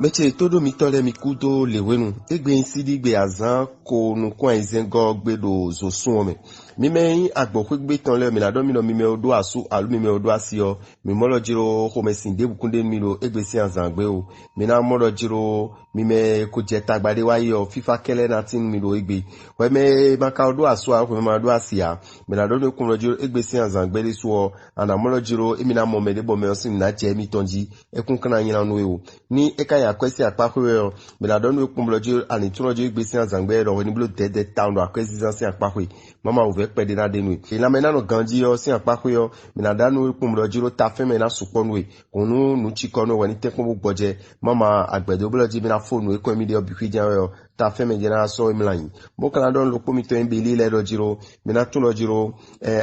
Meche todo mitole mikudo lewenu. Egbe insidi gbe azan ko nukwa izengo gbedo zo suome. Mime agbo kwegbe tonle minado mino mime odo asu alu mime odo asio. Mimolo jiro homesin debu kunde milo egbe si azan gbe o. Mina molo jiro mime kujeta gbade wa yo FIFA kele na tin milo egbe. Weme maka odo asu alu mime odo asia. Minado no kumlo jiro egbe si azan gbe suo. Ana molo jiro emina momede bo me osin na je mi tonji. Ekun kana nyina no o. Ni ekaya akwesi akpakwe meladonu ekumlojo ani tunojo igbesi azangbe ro ni blo dede town akwesi zansi akpakwe mama ove pede na denu ila mena no ganji yo si akpakwe yo meladanu ekumlojo ta feme na suponwe onu nu chikono wani tekun gboje mama agbedo bloji bi na phone e ko mi de obi jan yo ta feme jena so imlayin bo kana don lo pomi to en beli le do jiro mena tuno jiro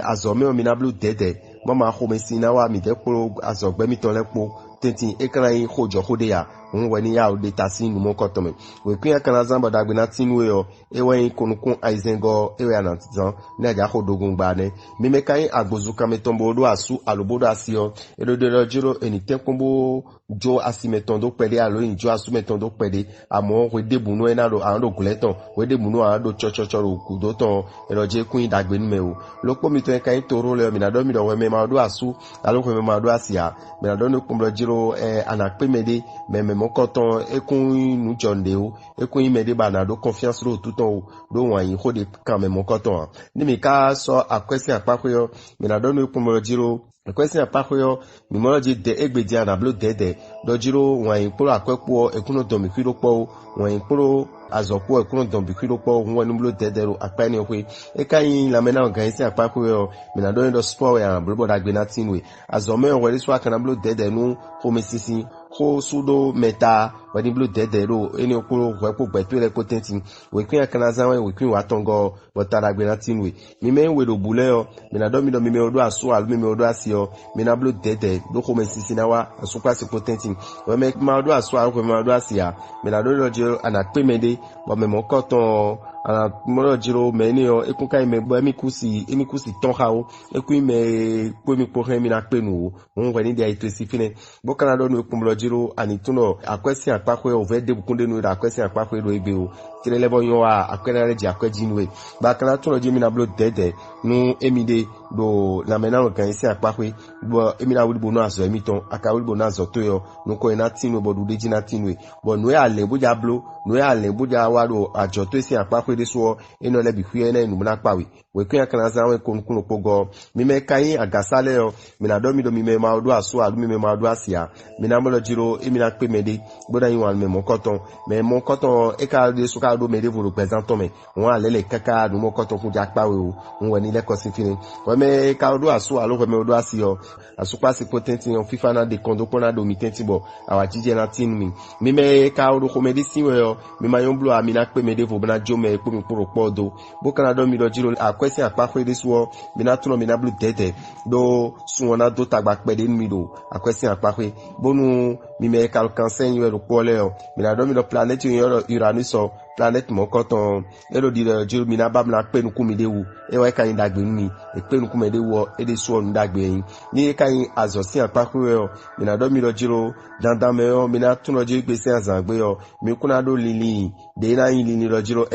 azome o mina blo dede mama khomesi na wa mi de ko azogbe mi ton lepo tenti ekran hojo hode ya wani ya ode tasi numo kotome we kun akana zamba dagbe na tinwe yo ewe konukun aizengo ewe anantizan na ja hodogun gba ne mime kan agbozuka metombo do asu alubodo asio edo jiro eniten kombo jo asimetondo pede alo injo asu metondo pede amo we debunu enado ando guleton we debunu ando chochochoro kudo ton eroje kun dagbe nume o lopo mi to kan toro le mi na do mi do we me ma do asu alo we me ma do asia mi na do no kombo jiro anakpemede meme mokoton ekun nu jonde o ekun imede ba na do confiance ro tuton do wan yin hode kan me mokoton ni mi ka so akwesi apakoyo mi na do no ekun jiro akwesi apakoyo mi mo je de egbeji ana blo dede do jiro wan yin poro akwepo ekun do mi kiro po wan yin poro azọpọ̀ ẹ̀kúrò dọ̀bì kí ló pọ̀ ohun ẹnu ló dẹ́dẹ̀rọ àpẹẹni ọ̀pẹ́ ẹ̀ka yìí lamẹ́nà ọ̀gá ẹ̀sí àpapọ̀ ẹ̀ mìnàdọ́rin lọ spọ̀ ẹ̀ àrùn bọ́dà gbé náà tínú ẹ̀ azọmọ́ ẹ̀wọ̀ ẹ̀rí sọ́ àkànnà ló dẹ́dẹ̀rọ omi sísìn kó súdó mẹ́ta wẹ́ni ló dẹ́dẹ̀rọ ẹni okòrò wẹ́pọ̀ gbẹ̀tọ́ rẹ̀ kó tẹ́ntì wẹ́kún àkànnà záwọn wẹ́kún wà tọ́ngọ́ bọ́tàrà gbé náà tínú ẹ̀ mímẹ́ ń wẹ̀rọ bùlẹ̀ ọ mìnàdọ́mìnà mímẹ́ ọdọ́ àṣọ àlú mímẹ́ ọdọ́ àṣì ọ mìnà ló dẹ́dẹ̀ lókò mẹ́ sísìn náà wá àṣùpàṣì kó tẹ́ntì wẹ́mẹ́ máa ọdọ́ àṣọ àlú mímẹ́ ọdọ́ àṣì à mìnàdọ́rin lọ jẹ́ ànàpẹ́mẹ́dẹ́ bọ̀mẹ̀mọ́ kọ́tàn ana moro jiro menio ekunka ime bo emikusi tonhao eku ime pomi pohe mi na penu won we ni dia itesi fine bo kana do no ekumlo jiro ani tuno akwesi apakwe ove de bukunde no akwesi apakwe do ebe o tire lebo yo wa akwere reji akweji nwe ba kana tuno jimi na blo dede nu emide do la mena organise apakwe bo emina wuli bo no aso emiton aka wuli bo na aso to yo nu ko ina tinu bo du deji na tinu bo nu ya le bo ja blo nu ya le bo ja wa do ajo to esi apakwe de so eno le bi hwie na enu na pawe we kun akana za we konkun pogo mime kai agasale o mina do mi do mime ma odo aso alu mime ma odo asia mina mo lo jiro emina pe mede boda yin wan me mo koton e ka de so ka do mede vuru presenton me won alele kaka do mo koton ku ja pawe o won ni le ko sin fini we me ka odo aso alu we me odo asio asupa si potenti on FIFA na de kondo pona do mi tenti bo awa jije na tin mi mime ka odo ko mede sin we o mi ma yon blo amina pe mede vo bana jo me mi poro podo bo kana do mi do jiro akwesi apakwe de so mi na tuno mi na blu dede do suona do tagba pede mi do akwesi apakwe bonu mi me kal kansen yo ro pole o mi na do mi do planet yo Uranus so planet mo koton ero di jiro mi na bab na penu ku mi de wu e wa kan dagbe mi e penu ku me de wo e de so nu dagbe yin ni kan azosin apakwe o mi na do mi do jiro dandan me o mi na tuno jiro gbese azangbe o mi kuna do lili de na yin lili do jiro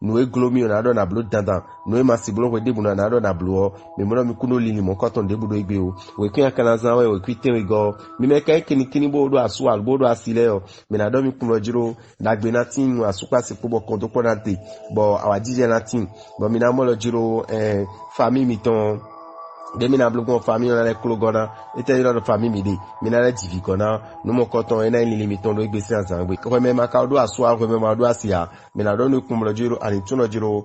no eglomi na do na blu dandan no e masiblo we debu na do na blu o me mo mi kuno lili mo koton debu do igbe o we kun akana zan we kwiten we go mi me kai kini bo do asu al bo do asile o me na do mi kuno jiro dagbe na tin asupa se po bo kon to pona te bo awajije na tin bo mi na mo lo jiro famille mi ton de mina blogon famille na le klogona ete yo do famille mi de mina le divi kona no mo koton ena ni limiton do igbesi azangbe ko me maka do aso a ko me ma do asia mina do no kumlo jiro ani tuno jiro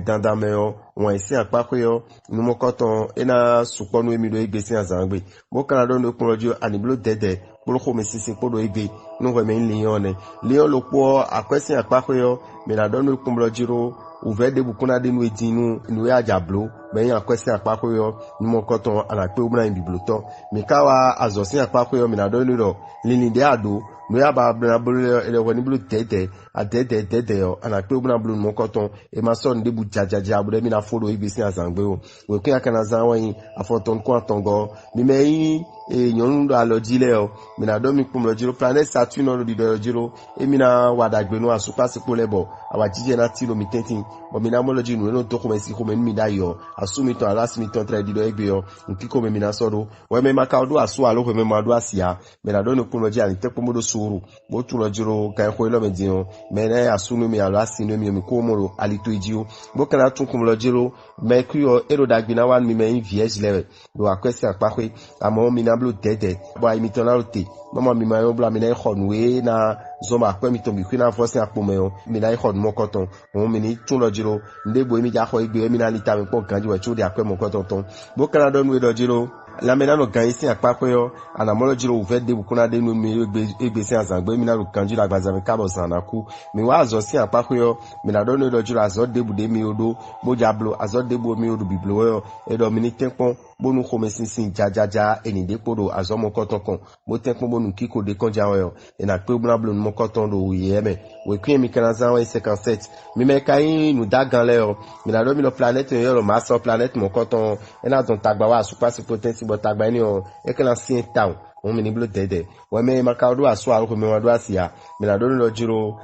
dandame o won isi apakwe yo no mo koton ena suponu emi do igbesi azangbe mo kana do no kumlo jiro ani blo dede poloko me sisi podo igbe no ko me lion lo po akwesi apakwe yo mina do no kumlo jiro uve de bukuna de nu edinu nu ya jablo ben akwesi apako yo ni mo koton ala pe obuna in bibloto mi kawa azosin apako yo mi na do ni ro lini de ado no ya ba bla bla ele woni blu tete a tete yo ana pe bla blu mo koton e ma so nde bu jajaja bu de mi na follow ibisi azangbe o we kun akana zan wan afoton ko atongo mi me yon do alojile o mi na do mi pum lojiro planet Saturn no di do lojiro e mi na wadagbe no asupa sipo lebo awa jije na tilo mi tentin bo mi na mo lojiro no to ko me si ko me mi da yo asumi to alas mi to tra di do egbe yo nkiko me mi na so do we me maka do asu alo ko me ma do asia mi na do no pum lojiro ani te ko mo do suru bo tu lojiro kan ko lo me din o me na asunu mi alasi no mi ko mo ro alito ijio bo kana tun kum lojiro mercury ero dagbe na wan mi me vierge lewe do akwesi apakwe amo mi na blo dede bo ai mi to na rote mama mi ma yo bla mi na khonwe na zoma akwe mi to mi kwina force apo me yo mi na khon mo koton o mi ni tun lojiro ndegbo mi ja kho igbe mi na lita mi pon kanji we chudi akwe mo koton ton bo kana don we lojiro la mena no gan isi apakwe yo ana mo lojiro uve de bukuna de no mi egbe si azangbe mi na ro kanji la gbaza mi kabo sanaku mi wa azo si apakwe yo mi na don we lojiro azo de bu de mi odo bo jablo azo de bu mi odo biblo yo edo mi ni tenpon bonu khome sinsin jajaja enide podo azomo koton kon mo tenpon bonu kiko de konja yo ena pe bla blo mo koton do yeme we kwin mi kana zan 57 mi me kai nu dagan le yo mi na do mi no planet yo lo maso planet mo koton ena don tagba wa super potency but tagba ni o e kana sin town on mi ni blo dede we me maka do aso aro ko me wa do asia mi na do lo jiro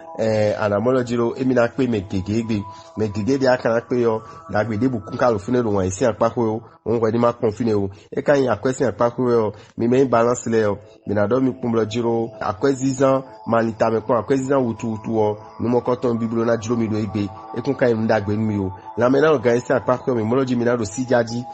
ana mo lo jiro e mi na pe me gege de akana pe yo na gbe de bukun ka lo fune lo wan isi apako yo on ko di ma confine o e kan yin akwesi apako yo mi me balance le yo mi na do mi pum lo jiro akwesizan manita me kon akwesizan wutu o no mo koton biblo na jiro mi do egbe e kun kan yin dagbe mi o la me na organize apako mi mo lo ji mi na do sijaji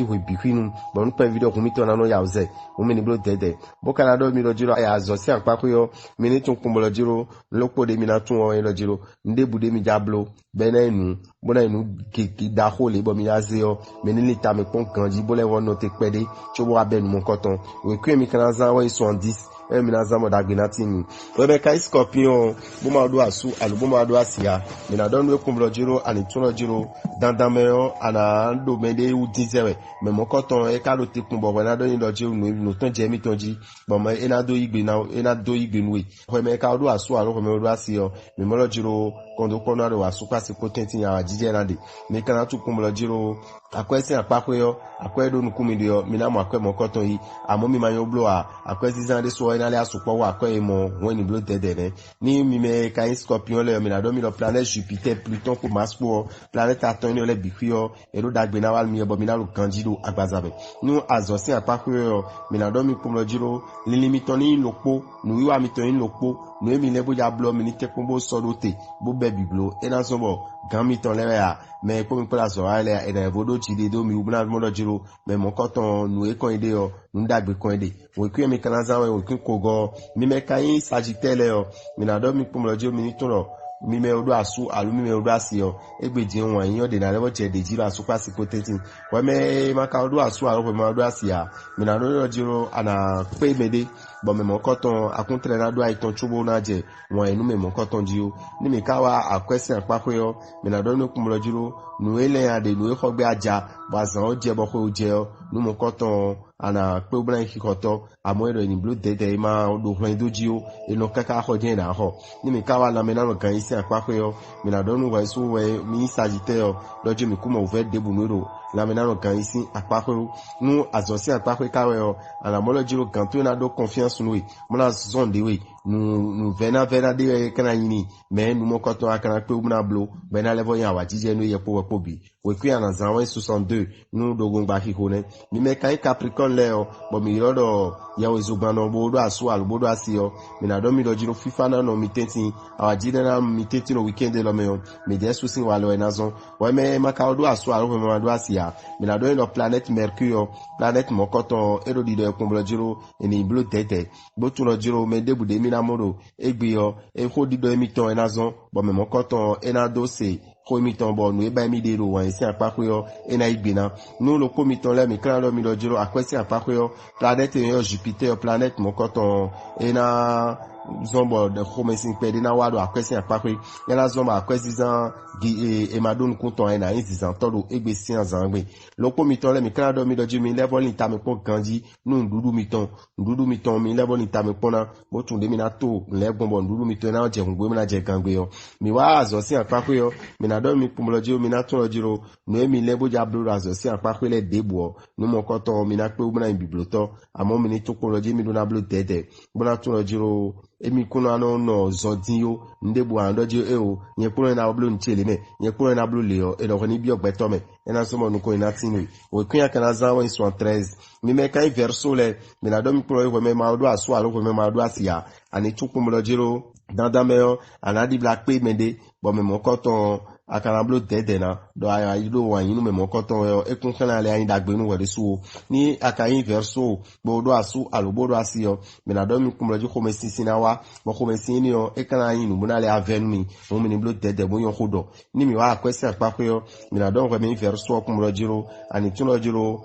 we bikwinu bo nu pe video kun mi to na no ya oze o mi ni blo dede bo kana do mi lo jiro ya zo si apako yo mi ni tun pum lo jiro lopo de mi na tun o lo jiro nde bude mi jablo bena inu bona inu ki da ho le bo mi azeo mi ni lita me pon kanji bo le won no te pede cho bo abenu mon koton we kwe mi kana zan wa 70 mi na zan mo da gbenati mi we be kai scorpion bo ma do asu alu bo ma do asia mi na don we kum lo jiro ani tun lo jiro dandan me yo ana do me de u dizewe me mo koton e ka lo te kun bo na do ni lo jiro no ton je mi tonji bo me e na do igbe nwe we me ka do asu alu ko me do asia mi mo lo jiro kondo kono ro asu pa si potenti ya jije na de me kana tu kum lo jiro akwesi apakwe yo akwe do nukumi de yo mi na mo akwe mo koton yi amo mi ma yo blo akwesi zan de so ina le asupo wa akwe mo won ni blo dede ne ni mi me kai scorpion le mi na do mi lo planet Jupiter Pluton ko maspo planet Saturn le bikuyo ero dagbe na wal mi yo bo mi na lo kanjido agbazabe nu azosin apakwe yo mi na do mi kum lo jiro limitoni lopo nu wiwa mi to yin lopo nu mi le bo ja blo mi ni te ko bo sodote bo be biblo ena so bo gan mi ton le ya me ko mi pala so ale e na vodo chide do mi ubna mo do jiro me mo koton nu e kon ide yo nu dagbe kon ide we kwi mi kana zan we kwi ko go mi me kan Sagittaire yo mi na do mi pum lo jiro mi ni ton mi me odo asu alu mi me odo asio egbeje won yin ode na lewo che de jiro asu pa si potentin we me maka odo asu alu ko me odo asia mi na do jiro ana pe mede bo me mo koton akuntre na do aiton chubo na je won enu me mo koton ji o ni mi ka wa akwesi apako yo mi na do no kum lo jiro nu ele ade nu e khogbe aja bazan o je bo ko je o nu mo koton ana pe obran hikoto amo ero ni blue dede ma do hwan doji o eno kaka ho je na ho ni mi ka wa na me na lo kan isi apako yo mi na do nu wa so we mi Sagittaire lojo mi kuma uve debu no ro la me na lo kan isi apako nu azosi apako ka we o ana mo lo jiro kan to na do confiance nu we mo na zone de we nu vena de kana yini me nu mo koton akana pe obran blo be na level yan wa jije no ye po bi we kwi ana zan 62 nu dogun gba hiko ne mi me kan Capricorn le o bo mi rodo ya we zugban no bodo asu albodo asio mi na do mi do jiro FIFA na no mi tenti awa jide na mi tenti no weekend lo me o mi de susin wa lo enazon we me maka odo asu alo me do asia mi na do no planet Mercury planet mo koton ero di do ekun jiro eni blue tete bo tun lo jiro me debu de mi na modo egbe yo e ko di do mi ton enazon bo me mo koton enado se ko mi ton bo nu e ba mi de ro wan isi apako yo ena igbina nu lo ko mi ton le mi kan lo mi lo jiro akwesi apako yo planet yo Jupiter planet mo koton ena zombo de khomesin pede na wado akwesi apakwe yana zombo akwesi zan e madon kunton ena yin zan todo egbe si an zan gbe lopo mi ton le mi kana do mi do jimi level ni ta mi pon kanji nu ndudu mi ton mi level ni ta mi pona bo tun de mi na to legbon bo ndudu mi ton na je ngbe mi na je gangbe yo mi wa azo si apakwe yo mi na do mi pumoloji mi na tun lojiro nu mi lebo ja blo azo si apakwe le debo nu mo ko ton mi na pe o na bibloto amo mi ni to pumoloji mi do na blo dede bo na tun lojiro emi kuna no zodin yo ndebo andoje nye kuro na oblo nchele me nye kuro na blo leo elo ni bi ogbeto me ena so mo nuko ina tinu we kun yakana zawo in 13 mi me kai verso le mi na do mi pro we me ma do aso alo we me ma do asia ani tuku mo lojiro danda me yo anadi black pay mende bo me mo koton akanablo dede na do aya ido wa yinu me mo koton yo ekun kana le ayin dagbe nu wede so ni akayin verso bo do aso alo bo do asio mi na do mi kumloji ko me sisina wa mo ko me sini yo ekana yin nu na le aven mi mo mi ni blo dede bo yon khodo ni mi wa kwesi apako yo mi na do me verso kumloji ro ani tunojiro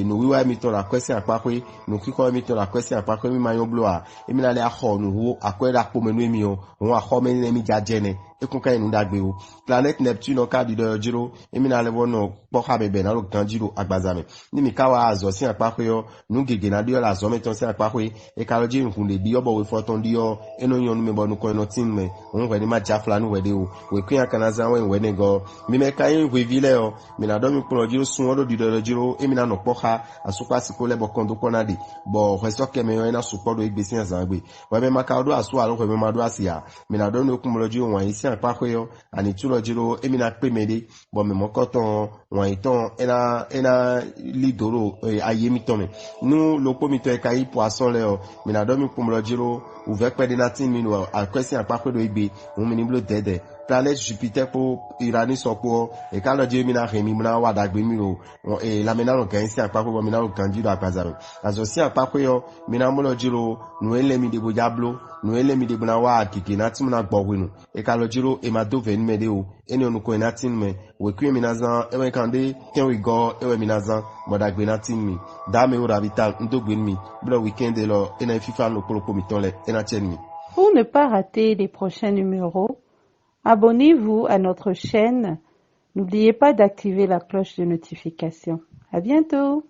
no wiwa mi to la kwesi apako no kiko mi to la kwesi apako mi mayon blo a emi na le akho nu wo akweda po menu mi yo won akho me ni mi jajene ekunka inu dagbe o planet Neptune o ka di do jiro emi na le wono po ha bebe na lo kan jiro agbazame ni mi kawa azo si apako yo nu gege na dio la zo me ton si apako e ka lo ji nkun le bi obo we foton dio eno yon nu me bo nu ko eno tin me won we ni ma jafla nu we de o we kun akana zan we ne go mi me kayin we vile o mi na do mi kun lo jiro sun odo di do jiro emi na no po ha asupa siko le bo kondo konade bo reso ke me yo na supo do igbesi azan gbe we me maka do aso alo we me ma do asia mi na do no kun lo jiro wan isi apako yo ani tu lo jiro emi na pe mede bo me mokoton wan iton ena lidoro aye mi ton me nu lopo mi to e kai poisson le o mi na do mi kun lo jiro ou ve pe de natin mi no akwesi apako do igbe won mi ni blo dede planet Jupiter po irani sopo e ka lo je mi na remi na wa dagbe mi o e la mena lo kan si apako bo mi na lo kan jiro akazaro azo si apako yo mi na mo lo jiro nu ele mi de bo jablo nu ele mi de bo na wa kiki na ti mo na gbo winu e ka lo jiro e ma do ve ni me de o eni onu ko na tin me we kwi mi na zan e we kan de ken we go e we mi na zan mo dagbe na tin mi da me o ravital ndogbe mi blo weekend lo e na fifa no polopo mi ton le e na chen mi. Pour ne pas rater les prochains numéros, abonnez-vous à notre chaîne. N'oubliez pas d'activer la cloche de notification. À bientôt!